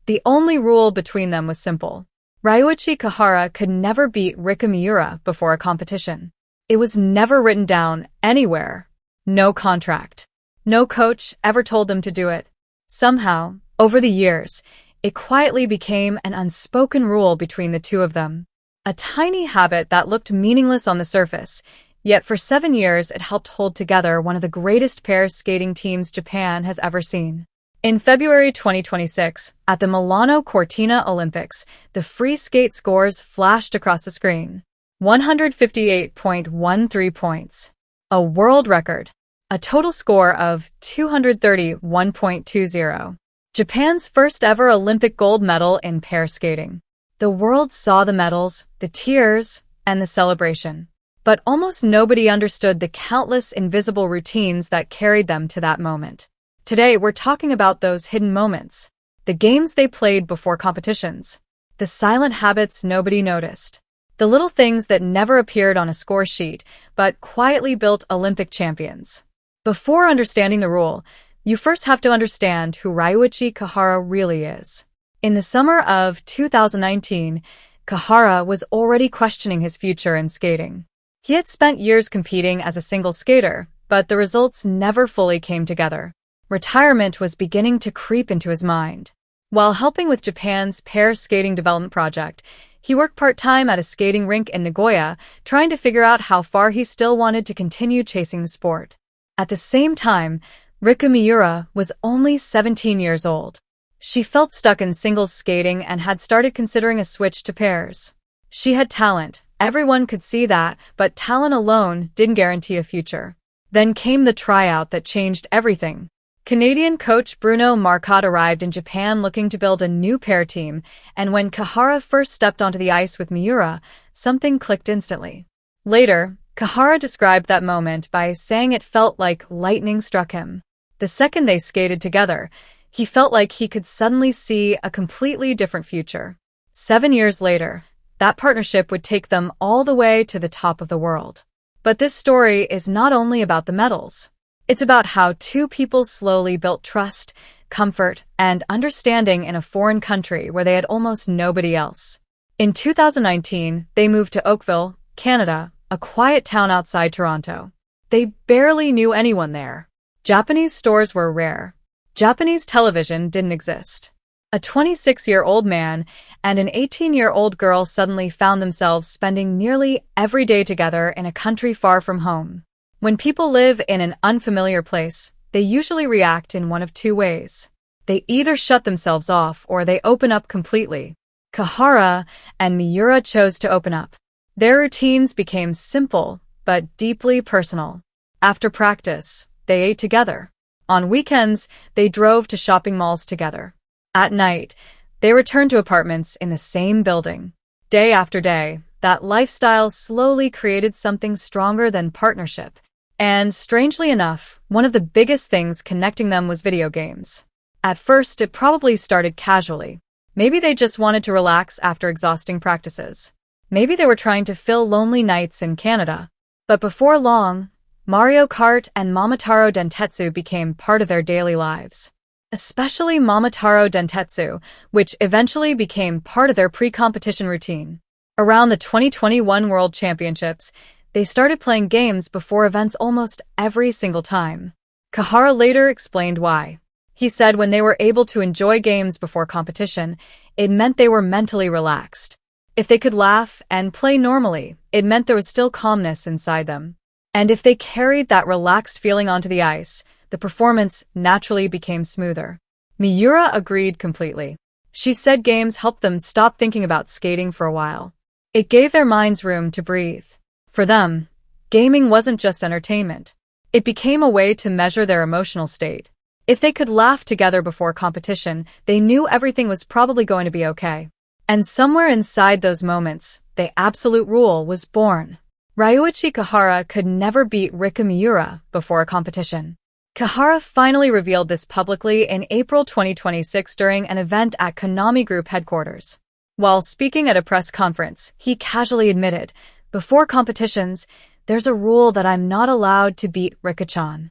The only rule between them was simple. Ryuichi Kihara could never beat Riku Miura before a competition. It was never written down anywhere. No contract. No coach ever told them to do it. Somehow, over the years, it quietly became an unspoken rule between the two of them. A tiny habit that looked meaningless on the surface, yet for 7 years it helped hold together one of the greatest pair skating teams Japan has ever seen. In February 2026, at the Milano Cortina Olympics, the free skate scores flashed across the screen. 158.13 points. A world record. A total score of 231.20. Japan's first ever Olympic gold medal in pair skating. The world saw the medals, the tears, and the celebration. But almost nobody understood the countless invisible routines that carried them to that moment. Today, we're talking about those hidden moments. The games they played before competitions. The silent habits nobody noticed. The little things that never appeared on a score sheet, but quietly built Olympic champions. Before understanding the rule, you first have to understand who Ryuichi Kihara really is. In the summer of 2019, Kihara was already questioning his future in skating. He had spent years competing as a single skater, but the results never fully came together. Retirement was beginning to creep into his mind. While helping with Japan's pair skating development project, he worked part-time at a skating rink in Nagoya, trying to figure out how far he still wanted to continue chasing the sport. At the same time, Riku Miura was only 17 years old. She felt stuck in singles skating and had started considering a switch to pairs. She had talent, everyone could see that, but talent alone didn't guarantee a future. Then came the tryout that changed everything. Canadian coach Bruno Marcotte arrived in Japan looking to build a new pair team, and when Kihara first stepped onto the ice with Miura, something clicked instantly. Later, Kihara described that moment by saying it felt like lightning struck him. The second they skated together, he felt like he could suddenly see a completely different future. 7 years later, that partnership would take them all the way to the top of the world. But this story is not only about the medals. It's about how two people slowly built trust, comfort, and understanding in a foreign country where they had almost nobody else. In 2019, they moved to Oakville, Canada, a quiet town outside Toronto. They barely knew anyone there. Japanese stores were rare. Japanese television didn't exist. A 26-year-old man and an 18-year-old girl suddenly found themselves spending nearly every day together in a country far from home. When people live in an unfamiliar place, they usually react in one of two ways. They either shut themselves off or they open up completely. Kihara and Miura chose to open up. Their routines became simple, but deeply personal. After practice, they ate together. On weekends, they drove to shopping malls together. At night, they returned to apartments in the same building. Day after day, that lifestyle slowly created something stronger than partnership. And strangely enough, one of the biggest things connecting them was video games. At first, it probably started casually. Maybe they just wanted to relax after exhausting practices. Maybe they were trying to fill lonely nights in Canada. But before long, Mario Kart and Momotaro Dentetsu became part of their daily lives. Especially Momotaro Dentetsu, which eventually became part of their pre-competition routine. Around the 2021 World Championships, they started playing games before events almost every single time. Kihara later explained why. He said when they were able to enjoy games before competition, it meant they were mentally relaxed. If they could laugh and play normally, it meant there was still calmness inside them. And if they carried that relaxed feeling onto the ice, the performance naturally became smoother. Miura agreed completely. She said games helped them stop thinking about skating for a while. It gave their minds room to breathe. For them, gaming wasn't just entertainment. It became a way to measure their emotional state. If they could laugh together before competition, they knew everything was probably going to be okay. And somewhere inside those moments, the absolute rule was born. Ryuichi Kihara could never beat Riku Miura before a competition. Kihara finally revealed this publicly in April 2026 during an event at Konami Group headquarters. While speaking at a press conference, he casually admitted, "Before competitions, there's a rule that I'm not allowed to beat Riku-chan."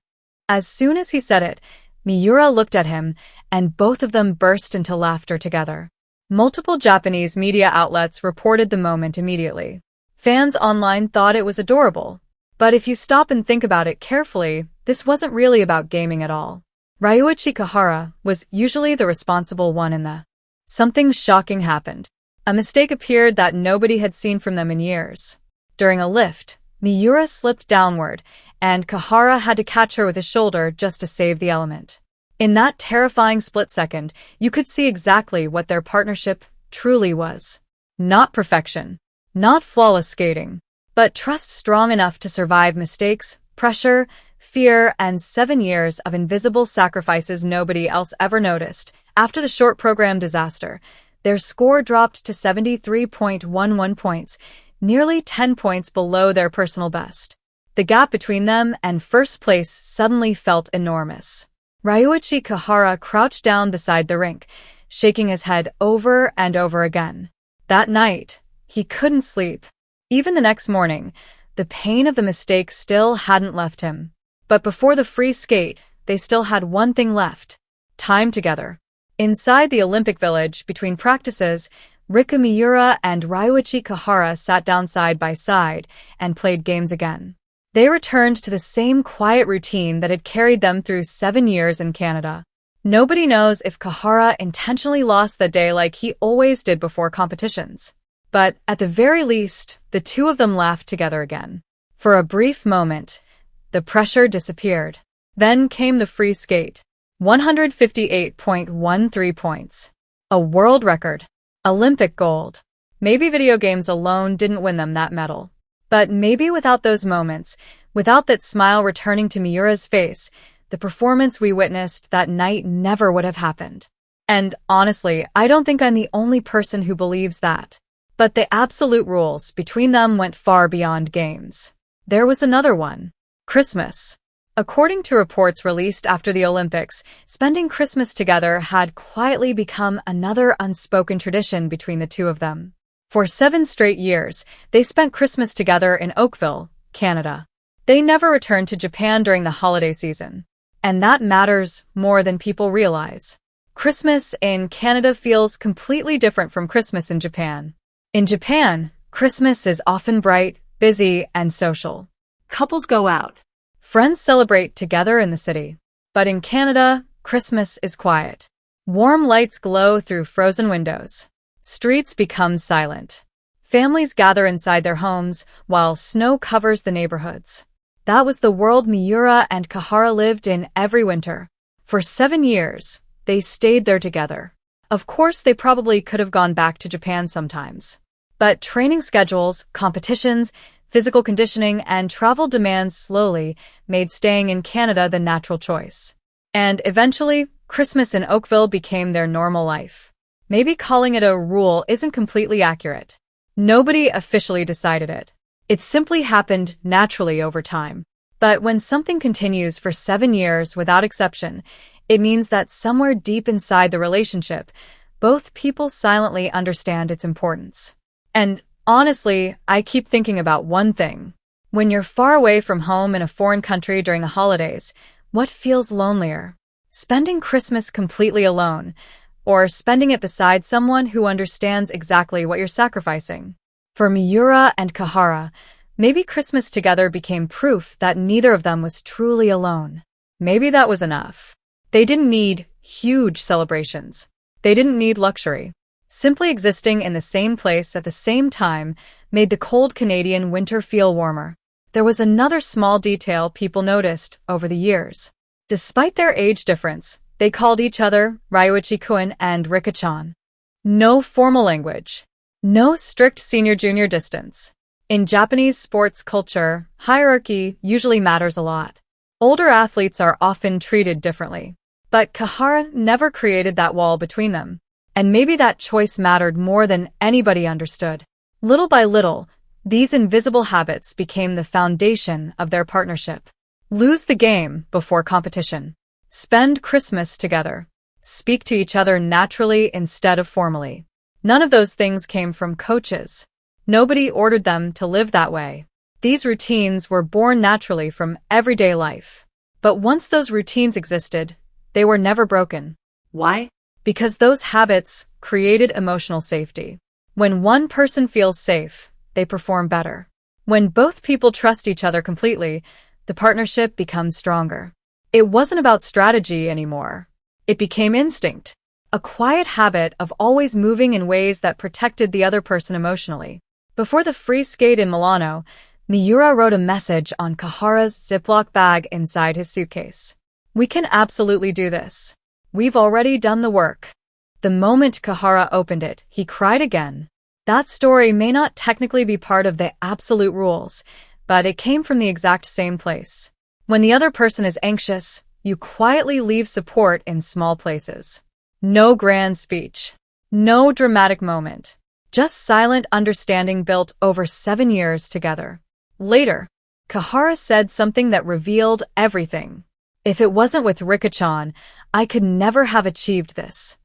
As soon as he said it, Miura looked at him, and both of them burst into laughter together. Multiple Japanese media outlets reported the moment immediately. Fans online thought it was adorable. But if you stop and think about it carefully, this wasn't really about gaming at all. Ryuichi Kahara was usually the responsible one in the. Something shocking happened. A mistake appeared that nobody had seen from them in years. During a lift, Miura slipped downward, and Kahara had to catch her with his shoulder just to save the element. In that terrifying split second, you could see exactly what their partnership truly was. Not perfection. Not flawless skating. But trust strong enough to survive mistakes, pressure, fear, and 7 years of invisible sacrifices nobody else ever noticed. After the short program disaster, their score dropped to 73.11 points, nearly 10 points below their personal best. The gap between them and first place suddenly felt enormous. Ryuichi Kahara crouched down beside the rink, shaking his head over and over again. That night, he couldn't sleep. Even the next morning, the pain of the mistake still hadn't left him. But before the free skate, they still had one thing left: time together. Inside the Olympic Village, between practices, Riku Miura and Ryuichi Kahara sat down side by side and played games again. They returned to the same quiet routine that had carried them through 7 years in Canada. Nobody knows if Kahara intentionally lost that day like he always did before competitions. But at the very least, the two of them laughed together again. For a brief moment, the pressure disappeared. Then came the free skate. 158.13 points. A world record. Olympic gold. Maybe video games alone didn't win them that medal. But maybe without those moments, without that smile returning to Miura's face, the performance we witnessed that night never would have happened. And honestly, I don't think I'm the only person who believes that. But the absolute rules between them went far beyond games. There was another one. Christmas. According to reports released after the Olympics, spending Christmas together had quietly become another unspoken tradition between the two of them. For 7 straight years, they spent Christmas together in Oakville, Canada. They never returned to Japan during the holiday season. And that matters more than people realize. Christmas in Canada feels completely different from Christmas in Japan. In Japan, Christmas is often bright, busy, and social. Couples go out. Friends celebrate together in the city. But in Canada, Christmas is quiet. Warm lights glow through frozen windows. Streets become silent. Families gather inside their homes while snow covers the neighborhoods. That was the world Miura and Kahara lived in every winter. For 7 years, they stayed there together. Of course, they probably could have gone back to Japan sometimes. But training schedules, competitions, physical conditioning, and travel demands slowly made staying in Canada the natural choice. And eventually, Christmas in Oakville became their normal life. Maybe calling it a rule isn't completely accurate. Nobody officially decided it. It simply happened naturally over time. But when something continues for 7 years without exception, it means that somewhere deep inside the relationship, both people silently understand its importance. And honestly, I keep thinking about one thing. When you're far away from home in a foreign country during the holidays, what feels lonelier? Spending Christmas completely alone, or spending it beside someone who understands exactly what you're sacrificing? For Miura and Kahara, maybe Christmas together became proof that neither of them was truly alone. Maybe that was enough. They didn't need huge celebrations. They didn't need luxury. Simply existing in the same place at the same time made the cold Canadian winter feel warmer. There was another small detail people noticed over the years. Despite their age difference, they called each other Ryuichi-kun and Rika-chan. No formal language. No strict senior-junior distance. In Japanese sports culture, hierarchy usually matters a lot. Older athletes are often treated differently. But Kahara never created that wall between them. And maybe that choice mattered more than anybody understood. Little by little, these invisible habits became the foundation of their partnership. Lose the game before competition. Spend Christmas together. Speak to each other naturally instead of formally. None of those things came from coaches. Nobody ordered them to live that way. These routines were born naturally from everyday life. But once those routines existed, they were never broken. Why? Because those habits created emotional safety. When one person feels safe, they perform better. When both people trust each other completely, the partnership becomes stronger. It wasn't about strategy anymore. It became instinct, a quiet habit of always moving in ways that protected the other person emotionally. Before the free skate in Milano, Miura wrote a message on Kahara's Ziploc bag inside his suitcase. "We can absolutely do this. We've already done the work." The moment Kahara opened it, he cried again. That story may not technically be part of the absolute rules, but it came from the exact same place. When the other person is anxious, you quietly leave support in small places. No grand speech. No dramatic moment. Just silent understanding built over 7 years together. Later, Kahara said something that revealed everything. "If it wasn't with Riku-chan, I could never have achieved this."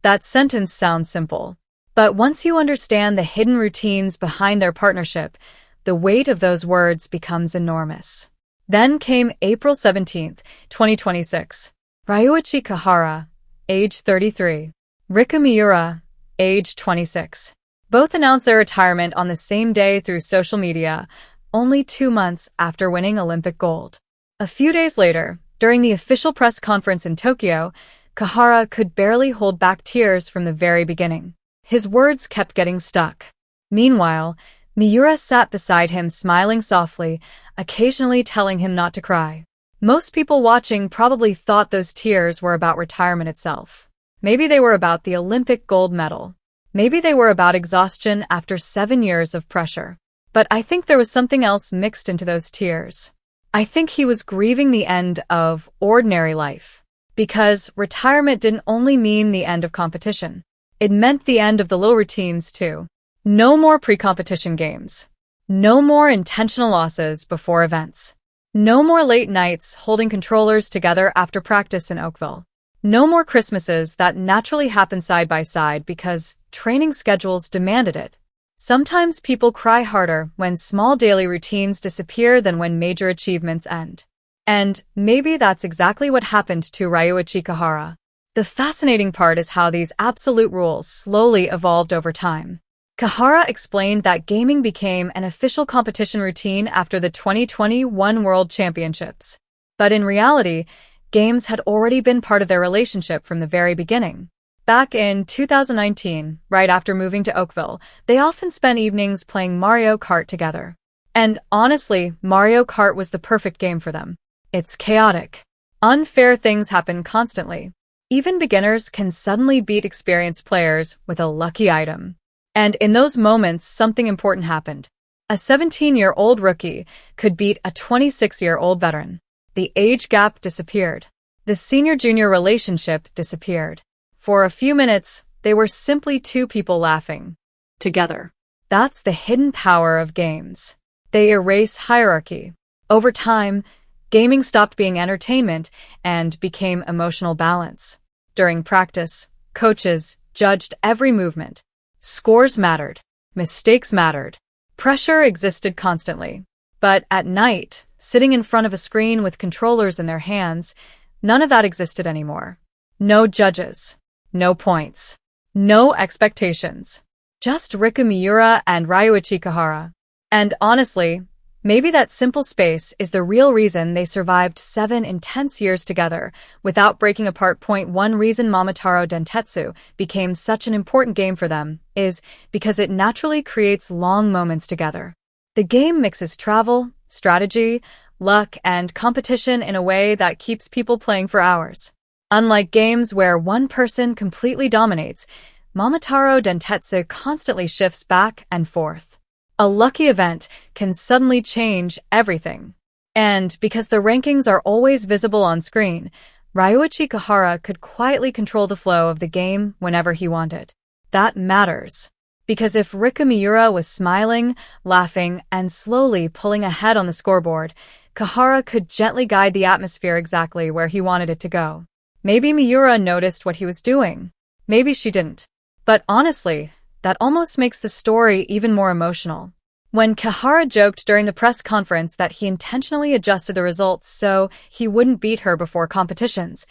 That sentence sounds simple, but once you understand the hidden routines behind their partnership, the weight of those words becomes enormous. Then came April 17, 2026. Ryuichi Kahara, age 33. Riku Miura, age 26. Both announced their retirement on the same day through social media, only 2 months after winning Olympic gold. A few days later, during the official press conference in Tokyo, Kahara could barely hold back tears from the very beginning. His words kept getting stuck. Meanwhile, Miura sat beside him smiling softly, occasionally telling him not to cry. Most people watching probably thought those tears were about retirement itself. Maybe they were about the Olympic gold medal. Maybe they were about exhaustion after 7 years of pressure. But I think there was something else mixed into those tears. I think he was grieving the end of ordinary life. Because retirement didn't only mean the end of competition. It meant the end of the little routines too. No more pre-competition games. No more intentional losses before events. No more late nights holding controllers together after practice in Oakville. No more Christmases that naturally happen side by side because training schedules demanded it. Sometimes people cry harder when small daily routines disappear than when major achievements end. And maybe that's exactly what happened to Ryuichi Kahara. The fascinating part is how these absolute rules slowly evolved over time. Kahara explained that gaming became an official competition routine after the 2021 World Championships. But in reality, games had already been part of their relationship from the very beginning. Back in 2019, right after moving to Oakville, they often spent evenings playing Mario Kart together. And honestly, Mario Kart was the perfect game for them. It's chaotic. Unfair things happen constantly. Even beginners can suddenly beat experienced players with a lucky item. And in those moments, something important happened. A 17-year-old rookie could beat a 26-year-old veteran. The age gap disappeared. The senior-junior relationship disappeared. For a few minutes, they were simply two people laughing together. That's the hidden power of games. They erase hierarchy. Over time, gaming stopped being entertainment and became emotional balance. During practice, coaches judged every movement. Scores mattered. Mistakes mattered. Pressure existed constantly. But at night, sitting in front of a screen with controllers in their hands, none of that existed anymore. No judges. No points. No expectations. Just Riku Miura and Ryuichi Kahara. And honestly, maybe that simple space is the real reason they survived 7 intense years together without breaking apart. One reason Momotaro Dentetsu became such an important game for them is because it naturally creates long moments together. The game mixes travel, strategy, luck, and competition in a way that keeps people playing for hours. Unlike games where one person completely dominates, Momotaro Dentetsu constantly shifts back and forth. A lucky event can suddenly change everything. And because the rankings are always visible on screen, Ryuichi Kahara could quietly control the flow of the game whenever he wanted. That matters. Because if Riku Miura was smiling, laughing, and slowly pulling ahead on the scoreboard, Kahara could gently guide the atmosphere exactly where he wanted it to go. Maybe Miura noticed what he was doing. Maybe she didn't. But honestly, that almost makes the story even more emotional. When Kahara joked during the press conference that he intentionally adjusted the results so he wouldn't beat her before competitions,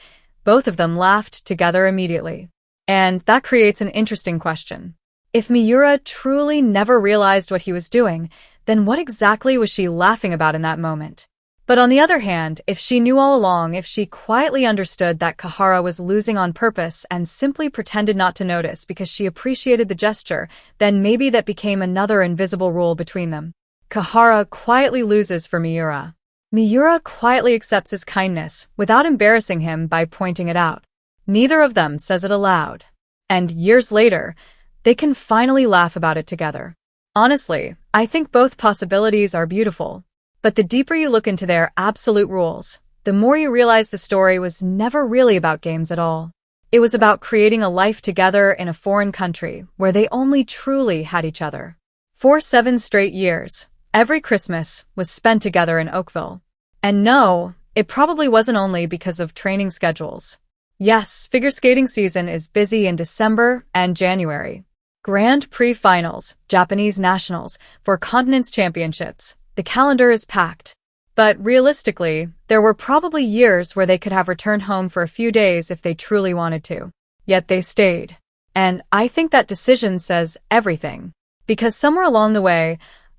Both of them laughed together immediately. And that creates an interesting question. If Miura truly never realized what he was doing, then what exactly was she laughing about in that moment? But on the other hand, if she knew all along, if she quietly understood that Kahara was losing on purpose and simply pretended not to notice because she appreciated the gesture, then maybe that became another invisible rule between them. Kahara quietly loses for Miura. Miura quietly accepts his kindness without embarrassing him by pointing it out. Neither of them says it aloud. And years later, they can finally laugh about it together. Honestly, I think both possibilities are beautiful. But the deeper you look into their absolute rules, the more you realize the story was never really about games at all. It was about creating a life together in a foreign country where they only truly had each other. For 7 straight years, every Christmas was spent together in Oakville. And no, it probably wasn't only because of training schedules. Yes, figure skating season is busy in December and January. Grand Prix finals, Japanese nationals, for continents championships. The calendar is packed. But realistically, there were probably years where they could have returned home for a few days if they truly wanted to. Yet they stayed. And I think that decision says everything. Because somewhere along the way,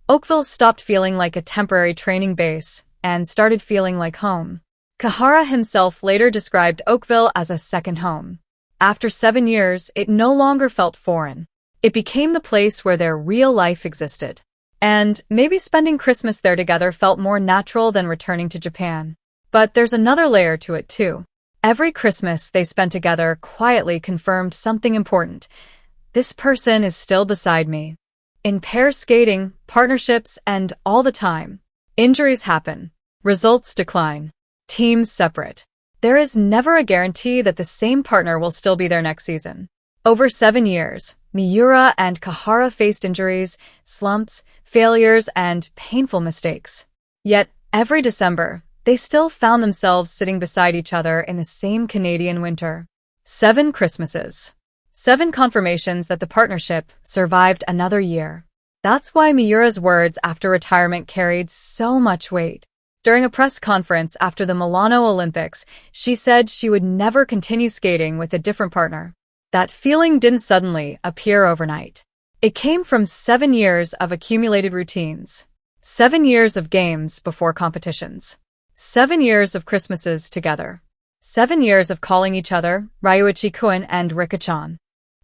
Oakville stopped feeling like a temporary training base and started feeling like home. Kahara himself later described Oakville as a second home. After 7 years, it no longer felt foreign. It became the place where their real life existed. And maybe spending Christmas there together felt more natural than returning to Japan. But there's another layer to it too. Every Christmas they spent together quietly confirmed something important. This person is still beside me. In pair skating, partnerships, and all the time. Injuries happen. Results decline. Teams separate. There is never a guarantee that the same partner will still be there next season. Over 7 years, Miura and Kahara faced injuries, slumps, failures, and painful mistakes. Yet, every December, they still found themselves sitting beside each other in the same Canadian winter. 7 Christmases. 7 confirmations that the partnership survived another year. That's why Miura's words after retirement carried so much weight. During a press conference after the Milano Olympics, she said she would never continue skating with a different partner. That feeling didn't suddenly appear overnight. It came from 7 years of accumulated routines. 7 years of games before competitions. 7 years of Christmases together. 7 years of calling each other Ryuichi-kun and Rika-chan.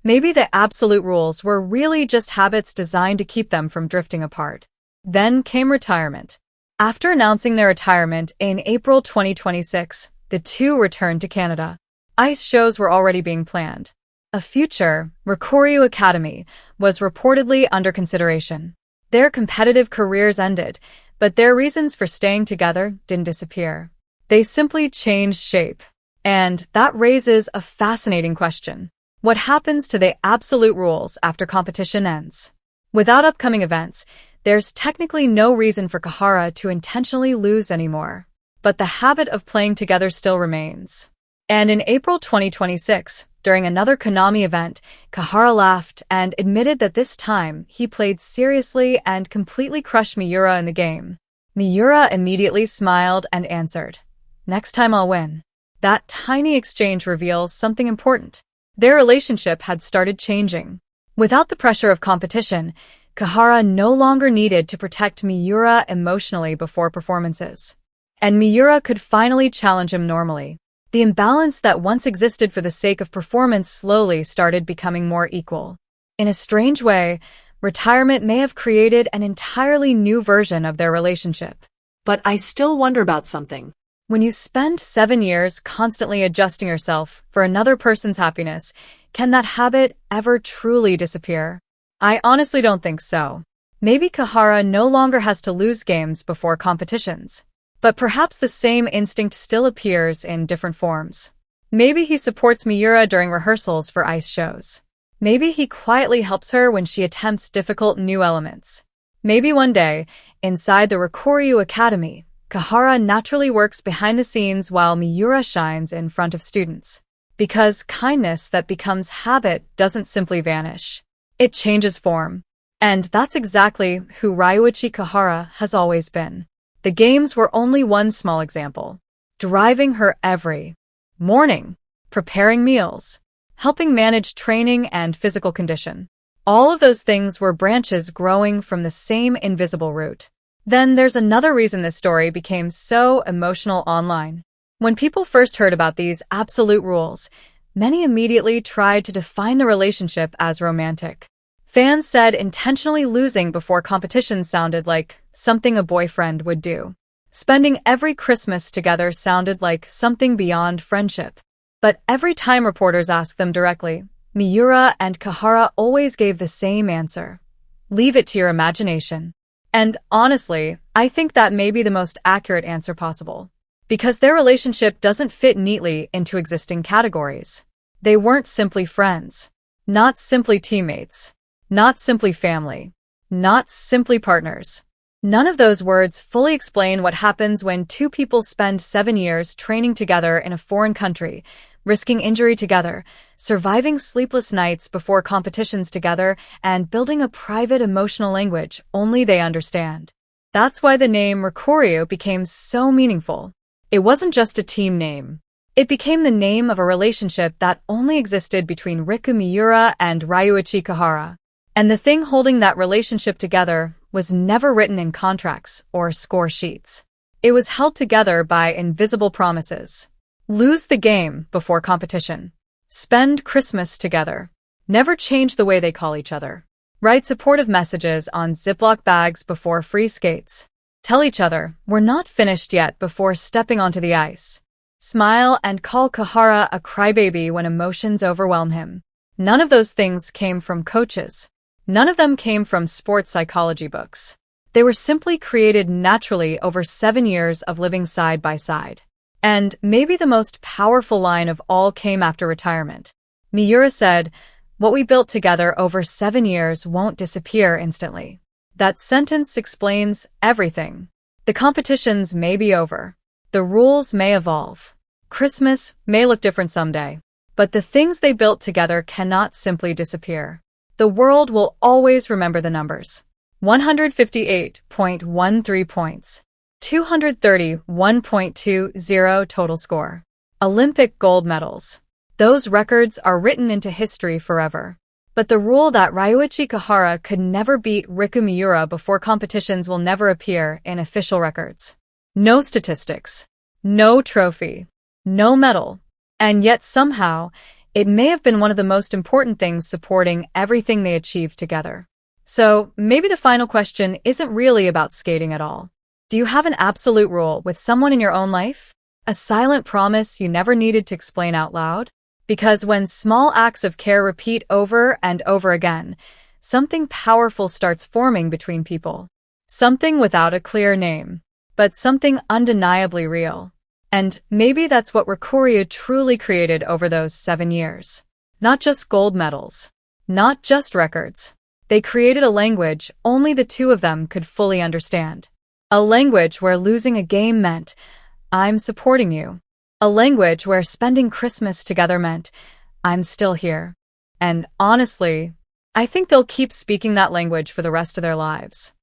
Maybe the absolute rules were really just habits designed to keep them from drifting apart. Then came retirement. After announcing their retirement in April 2026, the two returned to Canada. Ice shows were already being planned. A future Riku Academy was reportedly under consideration. Their competitive careers ended, but their reasons for staying together didn't disappear. They simply changed shape. And that raises a fascinating question. What happens to the absolute rules after competition ends? Without upcoming events, there's technically no reason for Kahara to intentionally lose anymore. But the habit of playing together still remains. And in April 2026, during another Konami event, Kahara laughed and admitted that this time he played seriously and completely crushed Miura in the game. Miura immediately smiled and answered, "Next time I'll win." That tiny exchange reveals something important. Their relationship had started changing. Without the pressure of competition, Kahara no longer needed to protect Miura emotionally before performances. And Miura could finally challenge him normally. The imbalance that once existed for the sake of performance slowly started becoming more equal. In a strange way, retirement may have created an entirely new version of their relationship. But I still wonder about something. When you spend 7 years constantly adjusting yourself for another person's happiness, can that habit ever truly disappear? I honestly don't think so. Maybe Kahara no longer has to lose games before competitions. But perhaps the same instinct still appears in different forms. Maybe he supports Miura during rehearsals for ice shows. Maybe he quietly helps her when she attempts difficult new elements. Maybe one day, inside the Riku Academy, Kahara naturally works behind the scenes while Miura shines in front of students. Because kindness that becomes habit doesn't simply vanish. It changes form. And that's exactly who Ryuichi Kahara has always been. The games were only one small example. Driving her every morning. preparing meals, helping manage training and physical condition. All of those things were branches growing from the same invisible root. Then there's another reason this story became so emotional online. When people first heard about these absolute rules, many immediately tried to define the relationship as romantic. Fans said intentionally losing before competition sounded like something a boyfriend would do. Spending every Christmas together sounded like something beyond friendship. But every time reporters asked them directly, Miura and Kahara always gave the same answer. Leave it to your imagination. And honestly, I think that may be the most accurate answer possible. Because their relationship doesn't fit neatly into existing categories. They weren't simply friends. Not simply teammates. Not simply family. Not simply partners. None of those words fully explain what happens when two people spend 7 years training together in a foreign country, risking injury together, surviving sleepless nights before competitions together, and building a private emotional language only they understand. That's why the name Riku became so meaningful. It wasn't just a team name. It became the name of a relationship that only existed between Riku Miura and Ryuichi Kahara. And the thing holding that relationship together was never written in contracts or score sheets. It was held together by invisible promises. Lose the game before competition. Spend Christmas together. Never change the way they call each other. Write supportive messages on Ziploc bags before free skates. Tell each other, we're not finished yet before stepping onto the ice. Smile and call Kahara a crybaby when emotions overwhelm him. None of those things came from coaches. None of them came from sports psychology books. They were simply created naturally over 7 years of living side by side. And maybe the most powerful line of all came after retirement. Miura said, "What we built together over 7 years won't disappear instantly." That sentence explains everything. The competitions may be over. The rules may evolve. Christmas may look different someday. But the things they built together cannot simply disappear. The world will always remember the numbers. 158.13 points. 231.20 total score. Olympic gold medals. Those records are written into history forever. But the rule that Ryuichi Kahara could never beat Riku Miura before competitions will never appear in official records. No statistics. No trophy. No medal. And yet somehow, it may have been one of the most important things supporting everything they achieved together. So maybe the final question isn't really about skating at all. Do you have an absolute rule with someone in your own life? A silent promise you never needed to explain out loud? Because when small acts of care repeat over and over again, something powerful starts forming between people. Something without a clear name, but something undeniably real. And maybe that's what Riku truly created over those 7 years. Not just gold medals. Not just records. They created a language only the two of them could fully understand. A language where losing a game meant, I'm supporting you. A language where spending Christmas together meant, I'm still here. And honestly, I think they'll keep speaking that language for the rest of their lives.